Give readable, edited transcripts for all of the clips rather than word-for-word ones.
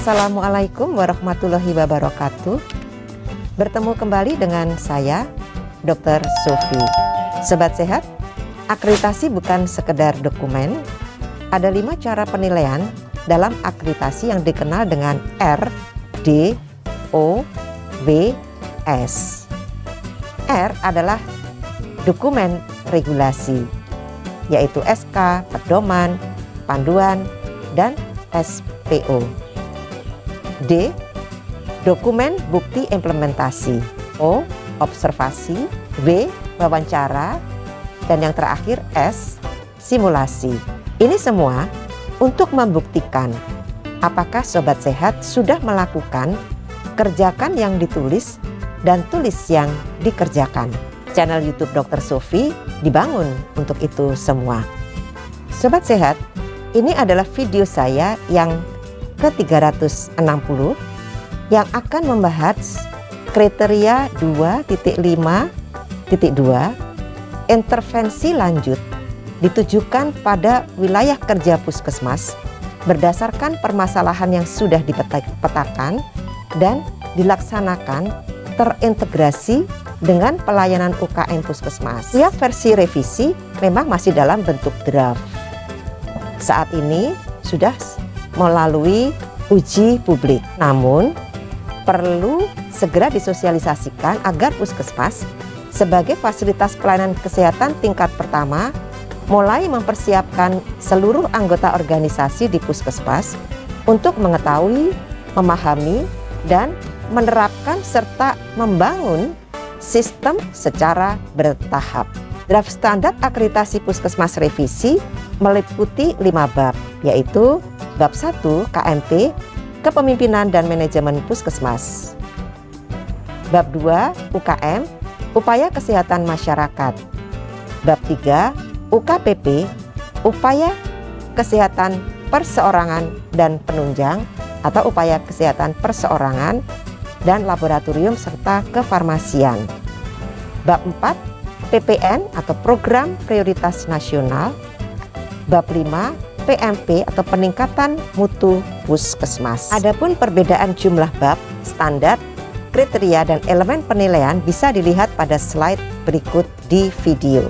Assalamualaikum warahmatullahi wabarakatuh. Bertemu kembali dengan saya, Dr. Sofi. Sobat sehat, akreditasi bukan sekedar dokumen. Ada 5 cara penilaian dalam akreditasi yang dikenal dengan R, D, O, W, S. R adalah dokumen regulasi, yaitu SK, pedoman, panduan, dan SPO. D, dokumen bukti implementasi. O, observasi. W, wawancara. Dan yang terakhir S, simulasi. Ini semua untuk membuktikan apakah sobat sehat sudah melakukan kerjakan yang ditulis dan tulis yang dikerjakan. Channel YouTube Dr. Sofi dibangun untuk itu semua. Sobat sehat, ini adalah video saya yang ke-360 yang akan membahas kriteria 2.5.2 intervensi lanjut ditujukan pada wilayah kerja puskesmas berdasarkan permasalahan yang sudah dipetakan dan dilaksanakan terintegrasi dengan pelayanan UKM puskesmas. Setiap versi revisi memang masih dalam bentuk draft. Saat ini sudah melalui uji publik, namun perlu segera disosialisasikan agar puskesmas sebagai fasilitas pelayanan kesehatan tingkat pertama mulai mempersiapkan seluruh anggota organisasi di puskesmas untuk mengetahui, memahami, dan menerapkan serta membangun sistem secara bertahap. Draft standar akreditasi puskesmas revisi meliputi 5 bab, yaitu Bab 1 KMP, Kepemimpinan dan Manajemen Puskesmas. Bab 2 UKM, Upaya Kesehatan Masyarakat. Bab 3 UKPP, Upaya Kesehatan Perseorangan dan Penunjang atau Upaya Kesehatan Perseorangan dan Laboratorium serta Kefarmasian. Bab 4 PPN atau Program Prioritas Nasional. Bab 5 PMP atau peningkatan mutu puskesmas. Adapun perbedaan jumlah bab, standar, kriteria, dan elemen penilaian bisa dilihat pada slide berikut di video.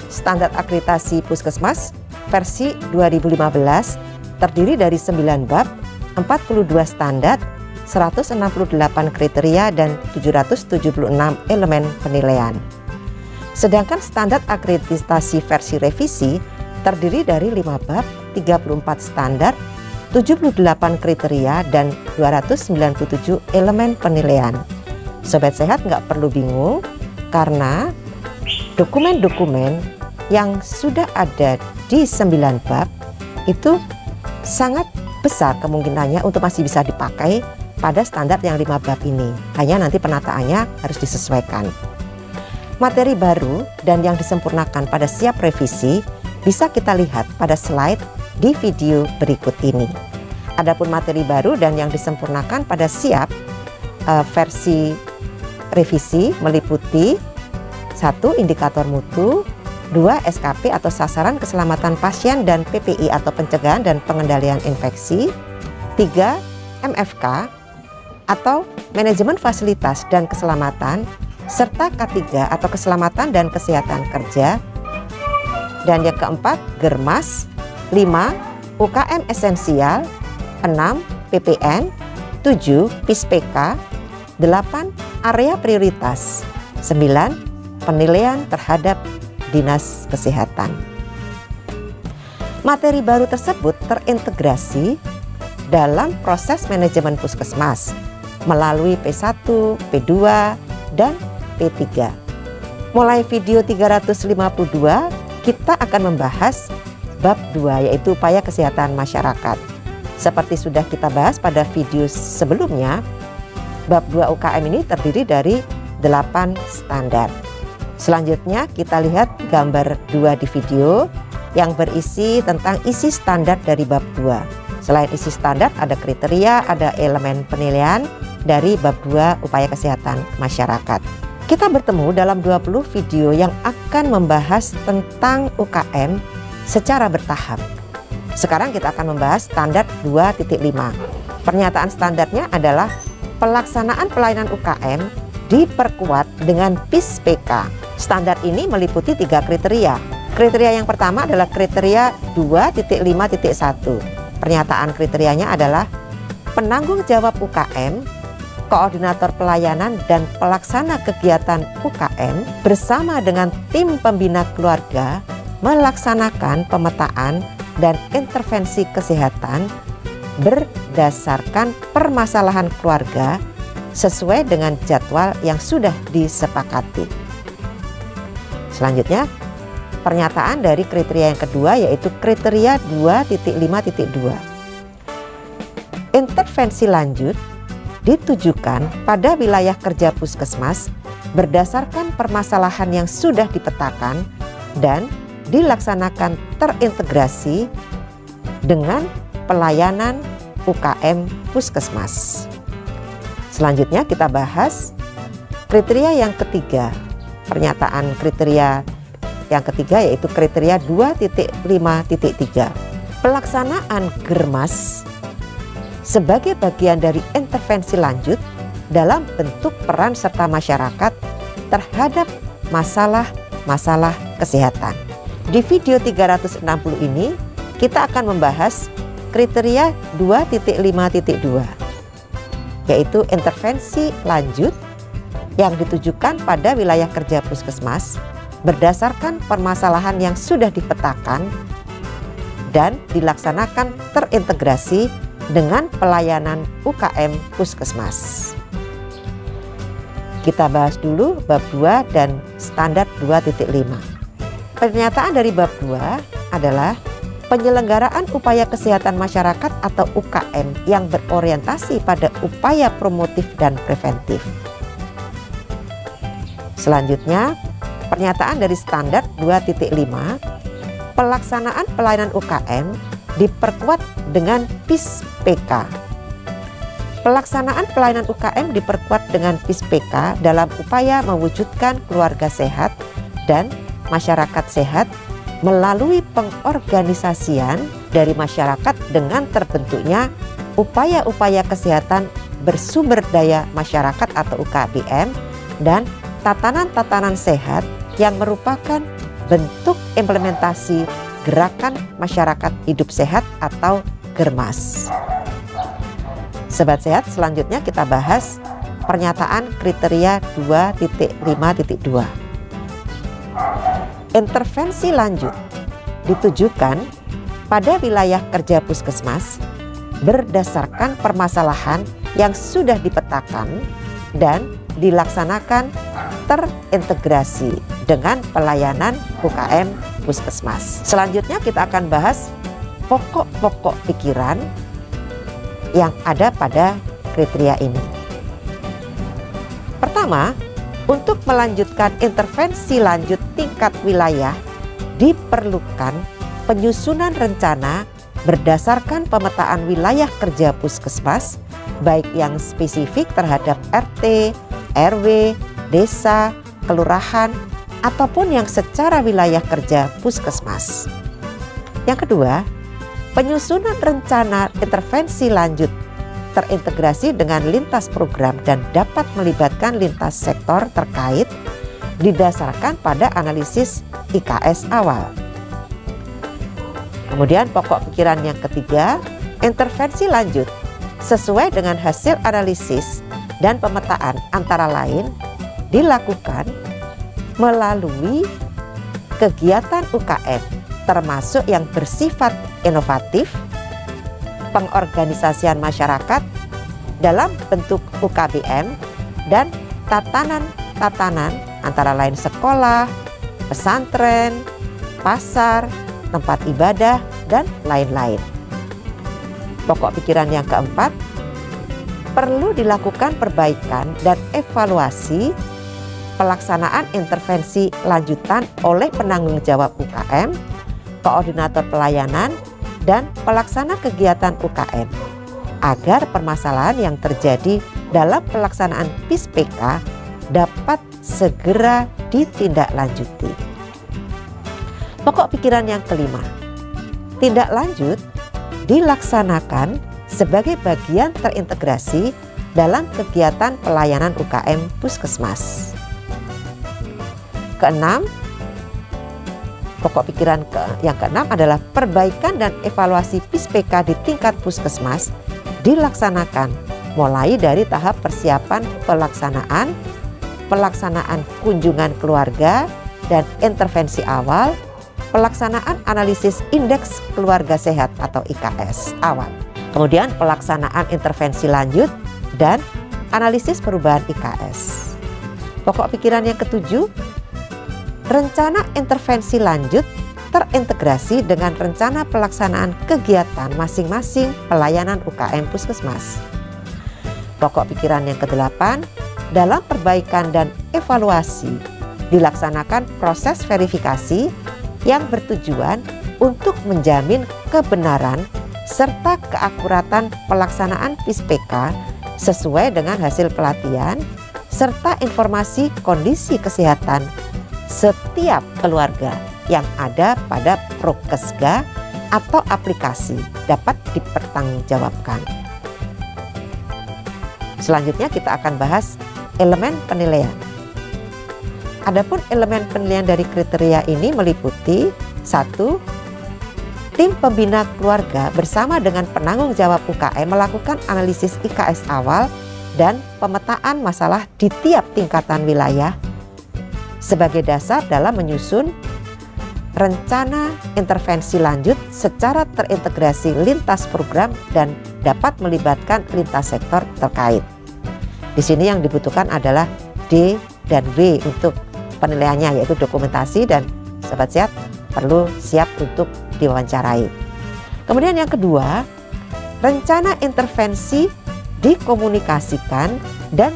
Standar akreditasi puskesmas versi 2015 terdiri dari 9 bab, 42 standar, 168 kriteria, dan 776 elemen penilaian. Sedangkan standar akreditasi versi revisi terdiri dari 5 bab, 34 standar, 78 kriteria, dan 297 elemen penilaian. Sobat sehat nggak perlu bingung karena dokumen-dokumen yang sudah ada di 9 bab itu sangat besar kemungkinannya untuk masih bisa dipakai pada standar yang 5 bab ini. Hanya nanti penataannya harus disesuaikan. Materi baru dan yang disempurnakan pada siap revisi bisa kita lihat pada slide di video berikut ini. Adapun materi baru dan yang disempurnakan pada siap versi revisi meliputi 1. Indikator mutu, 2. SKP atau sasaran keselamatan pasien dan PPI atau pencegahan dan pengendalian infeksi, 3. MFK atau manajemen fasilitas dan keselamatan, serta K3 atau keselamatan dan kesehatan kerja. Dan yang keempat, Germas, 5. UKM esensial, 6. PPN, 7. PISPK, 8. Area prioritas, 9. Penilaian terhadap Dinas Kesehatan. Materi baru tersebut terintegrasi dalam proses manajemen puskesmas melalui P1, P2, dan P3. Mulai video 352, kita akan membahas bab 2 yaitu upaya kesehatan masyarakat. Seperti sudah kita bahas pada video sebelumnya, bab 2 UKM ini terdiri dari 8 standar. Selanjutnya kita lihat gambar 2 di video yang berisi tentang isi standar dari bab 2. Selain isi standar ada kriteria, ada elemen penilaian dari bab 2 upaya kesehatan masyarakat. Kita bertemu dalam 20 video yang akan membahas tentang UKM secara bertahap. Sekarang kita akan membahas standar 2.5. Pernyataan standarnya adalah pelaksanaan pelayanan UKM diperkuat dengan PIS PK. Standar ini meliputi 3 kriteria. Kriteria yang pertama adalah kriteria 2.5.1. Pernyataan kriterianya adalah penanggung jawab UKM, koordinator pelayanan dan pelaksana kegiatan UKM bersama dengan tim pembina keluarga melaksanakan pemetaan dan intervensi kesehatan berdasarkan permasalahan keluarga sesuai dengan jadwal yang sudah disepakati. Selanjutnya, pernyataan dari kriteria yang kedua yaitu kriteria 2.5.2. Intervensi lanjut ditujukan pada wilayah kerja puskesmas berdasarkan permasalahan yang sudah dipetakan dan dilaksanakan terintegrasi dengan pelayanan UKM puskesmas. Selanjutnya kita bahas kriteria yang ketiga. Pernyataan kriteria yang ketiga yaitu kriteria 2.5.3. Pelaksanaan Germas sebagai bagian dari intervensi lanjut dalam bentuk peran serta masyarakat terhadap masalah-masalah kesehatan. Di video 360 ini kita akan membahas kriteria 2.5.2 yaitu intervensi lanjut yang ditujukan pada wilayah kerja puskesmas berdasarkan permasalahan yang sudah dipetakan dan dilaksanakan terintegrasi dengan pelayanan UKM puskesmas. Kita bahas dulu bab 2 dan standar 2.5. Pernyataan dari bab 2 adalah penyelenggaraan upaya kesehatan masyarakat atau UKM yang berorientasi pada upaya promotif dan preventif. Selanjutnya, pernyataan dari standar 2.5, pelaksanaan pelayanan UKM diperkuat dengan PIS PK. Pelaksanaan pelayanan UKM diperkuat dengan PIS PK dalam upaya mewujudkan keluarga sehat dan masyarakat sehat melalui pengorganisasian dari masyarakat dengan terbentuknya upaya-upaya kesehatan bersumber daya masyarakat atau UKBM dan tatanan-tatanan sehat yang merupakan bentuk implementasi gerakan masyarakat hidup sehat atau Germas. Sobat sehat, selanjutnya kita bahas pernyataan kriteria 2.5.2. Intervensi lanjut ditujukan pada wilayah kerja puskesmas berdasarkan permasalahan yang sudah dipetakan dan dilaksanakan terintegrasi dengan pelayanan UKM puskesmas. Selanjutnya kita akan bahas pokok-pokok pikiran yang ada pada kriteria ini. Pertama, untuk melanjutkan intervensi lanjut tingkat wilayah diperlukan penyusunan rencana berdasarkan pemetaan wilayah kerja puskesmas baik yang spesifik terhadap RT, RW, desa, kelurahan, ataupun yang secara wilayah kerja puskesmas. Yang kedua, penyusunan rencana intervensi lanjut terintegrasi dengan lintas program dan dapat melibatkan lintas sektor terkait didasarkan pada analisis IKS awal. Kemudian pokok pikiran yang ketiga, intervensi lanjut sesuai dengan hasil analisis dan pemetaan antara lain dilakukan melalui kegiatan UKM termasuk yang bersifat inovatif, pengorganisasian masyarakat dalam bentuk UKBM dan tatanan-tatanan antara lain sekolah, pesantren, pasar, tempat ibadah, dan lain-lain. Pokok pikiran yang keempat, perlu dilakukan perbaikan dan evaluasi pelaksanaan intervensi lanjutan oleh penanggung jawab UKM, koordinator pelayanan, dan pelaksana kegiatan UKM agar permasalahan yang terjadi dalam pelaksanaan PIS PK dapat segera ditindaklanjuti. Pokok pikiran yang kelima, tindak lanjut dilaksanakan sebagai bagian terintegrasi dalam kegiatan pelayanan UKM Puskesmas. Keenam, pokok pikiran yang keenam adalah perbaikan dan evaluasi PIS-PK di tingkat puskesmas dilaksanakan mulai dari tahap persiapan pelaksanaan kunjungan keluarga dan intervensi awal, pelaksanaan analisis indeks keluarga sehat atau IKS awal, kemudian pelaksanaan intervensi lanjut dan analisis perubahan IKS. Pokok pikiran yang ketujuh, rencana intervensi lanjut terintegrasi dengan rencana pelaksanaan kegiatan masing-masing pelayanan UKM Puskesmas. Pokok pikiran yang kedelapan, dalam perbaikan dan evaluasi dilaksanakan proses verifikasi yang bertujuan untuk menjamin kebenaran serta keakuratan pelaksanaan PIS-PK sesuai dengan hasil pelatihan serta informasi kondisi kesehatan setiap keluarga yang ada pada Prokesga atau aplikasi dapat dipertanggungjawabkan. Selanjutnya kita akan bahas elemen penilaian. Adapun elemen penilaian dari kriteria ini meliputi 1. Tim pembina keluarga bersama dengan penanggung jawab UKM melakukan analisis IKS awal dan pemetaan masalah di tiap tingkatan wilayah sebagai dasar dalam menyusun rencana intervensi lanjut secara terintegrasi lintas program dan dapat melibatkan lintas sektor terkait. Di sini yang dibutuhkan adalah D dan W untuk penilaiannya, yaitu dokumentasi dan sobat sehat perlu siap untuk diwawancarai. Kemudian yang kedua, rencana intervensi dikomunikasikan dan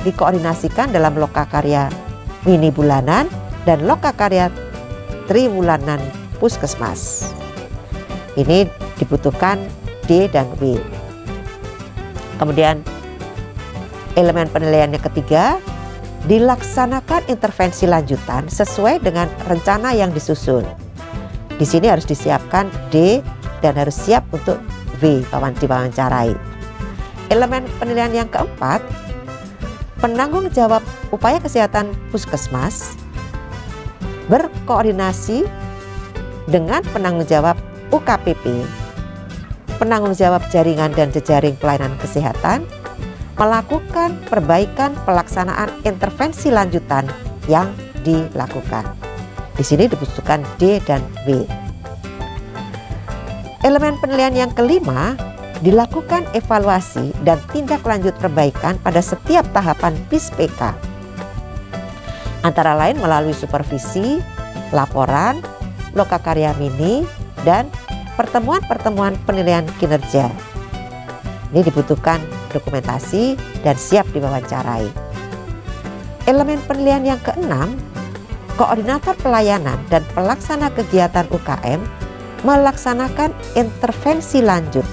dikoordinasikan dalam lokakarya mini bulanan dan lokakarya triwulanan puskesmas. Ini dibutuhkan D dan W. Kemudian elemen penilaian yang ketiga, dilaksanakan intervensi lanjutan sesuai dengan rencana yang disusun. Di sini harus disiapkan D dan harus siap untuk W diwawancarai. Elemen penilaian yang keempat, penanggung jawab upaya kesehatan puskesmas berkoordinasi dengan penanggung jawab UKPP, penanggung jawab jaringan dan jejaring pelayanan kesehatan, melakukan perbaikan pelaksanaan intervensi lanjutan yang dilakukan. Di sini dibutuhkan D dan W. Elemen penilaian yang kelima, dilakukan evaluasi dan tindak lanjut perbaikan pada setiap tahapan PIS-PK. Antara lain melalui supervisi, laporan, lokakarya mini, dan pertemuan-pertemuan penilaian kinerja. Ini dibutuhkan dokumentasi dan siap diwawancarai. Elemen penilaian yang keenam, koordinator pelayanan dan pelaksana kegiatan UKM melaksanakan intervensi lanjut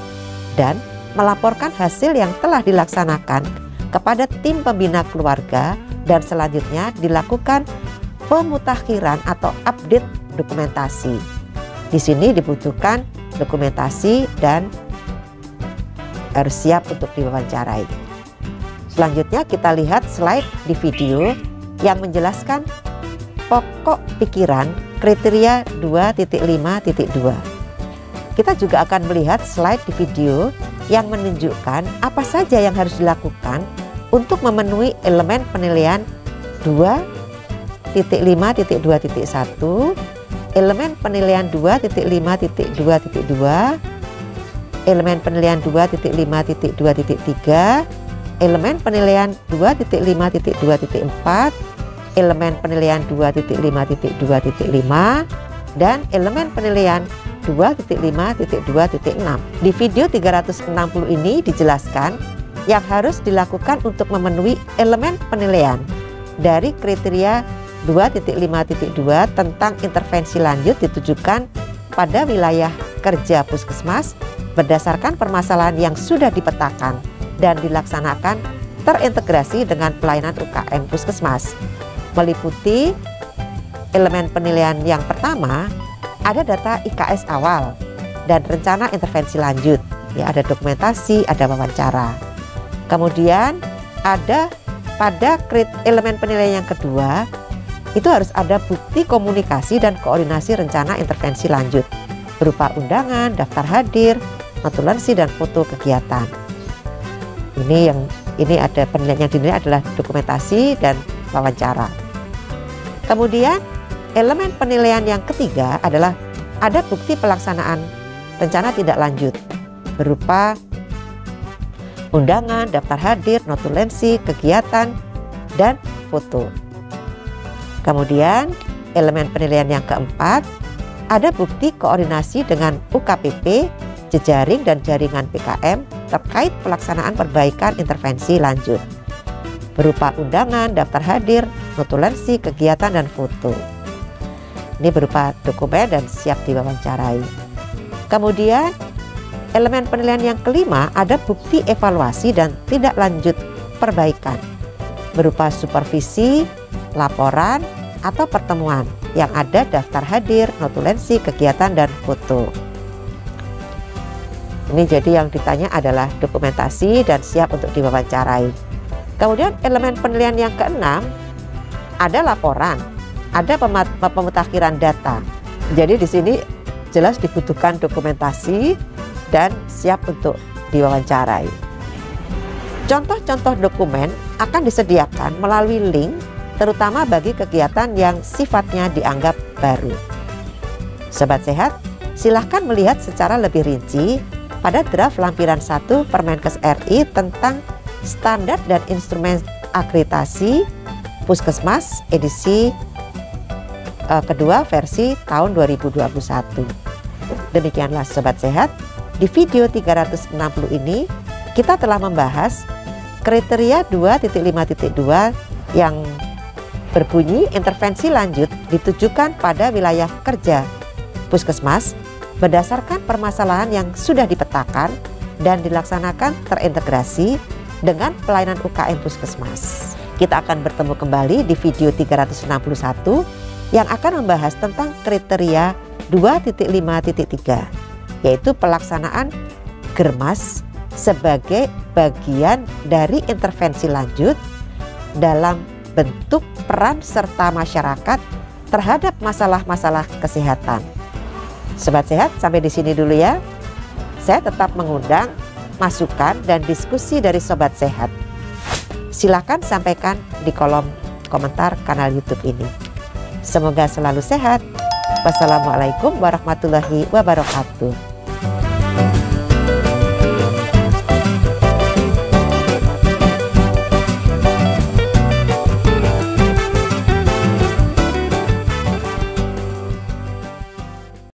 dan melaporkan hasil yang telah dilaksanakan kepada tim pembina keluarga dan selanjutnya dilakukan pemutakhiran atau update dokumentasi. Di sini dibutuhkan dokumentasi dan harus siap untuk diwawancarai. Selanjutnya kita lihat slide di video yang menjelaskan pokok pikiran kriteria 2.5.2. Kita juga akan melihat slide di video yang menunjukkan apa saja yang harus dilakukan untuk memenuhi elemen penilaian 2.5.2.1, elemen penilaian 2.5.2.2, elemen penilaian 2.5.2.3, elemen penilaian 2.5.2.4, elemen penilaian 2.5.2.5, dan elemen penilaian 2.5.2.6. Di video 360 ini dijelaskan yang harus dilakukan untuk memenuhi elemen penilaian dari kriteria 2.5.2 tentang intervensi lanjut ditujukan pada wilayah kerja puskesmas berdasarkan permasalahan yang sudah dipetakan dan dilaksanakan terintegrasi dengan pelayanan UKM puskesmas. Meliputi elemen penilaian yang pertama, ada data IKS awal dan rencana intervensi lanjut. Ya, ada dokumentasi, ada wawancara. Kemudian ada pada elemen penilaian yang kedua, itu harus ada bukti komunikasi dan koordinasi rencana intervensi lanjut berupa undangan, daftar hadir, notulensi dan foto kegiatan. Ini ada penilaian yang dinilai adalah dokumentasi dan wawancara. Kemudian elemen penilaian yang ketiga adalah ada bukti pelaksanaan rencana tindak lanjut berupa undangan, daftar hadir, notulensi, kegiatan, dan foto. Kemudian elemen penilaian yang keempat, ada bukti koordinasi dengan UKPP, jejaring dan jaringan PKM terkait pelaksanaan perbaikan intervensi lanjut berupa undangan, daftar hadir, notulensi, kegiatan, dan foto. Ini berupa dokumen dan siap diwawancarai. Kemudian elemen penilaian yang kelima, ada bukti evaluasi dan tindak lanjut perbaikan berupa supervisi, laporan, atau pertemuan yang ada daftar hadir, notulensi, kegiatan, dan foto. Ini jadi yang ditanya adalah dokumentasi dan siap untuk diwawancarai. Kemudian elemen penilaian yang keenam, ada laporan, ada pemutakhiran data. Jadi di sini jelas dibutuhkan dokumentasi dan siap untuk diwawancarai. Contoh-contoh dokumen akan disediakan melalui link, terutama bagi kegiatan yang sifatnya dianggap baru. Sobat Sehat, silahkan melihat secara lebih rinci pada draft lampiran 1 Permenkes RI tentang standar dan instrumen akreditasi Puskesmas edisi kedua versi tahun 2021. Demikianlah Sobat Sehat. Di video 360 ini kita telah membahas kriteria 2.5.2 yang berbunyi intervensi lanjut ditujukan pada wilayah kerja Puskesmas berdasarkan permasalahan yang sudah dipetakan dan dilaksanakan terintegrasi dengan pelayanan UKM Puskesmas. Kita akan bertemu kembali di video 361 yang akan membahas tentang kriteria 2.5.3, yaitu pelaksanaan Germas sebagai bagian dari intervensi lanjut dalam bentuk peran serta masyarakat terhadap masalah-masalah kesehatan. Sobat Sehat, sampai di sini dulu ya. Saya tetap mengundang masukan dan diskusi dari Sobat Sehat. Silakan sampaikan di kolom komentar kanal YouTube ini. Semoga selalu sehat. Wassalamualaikum warahmatullahi wabarakatuh.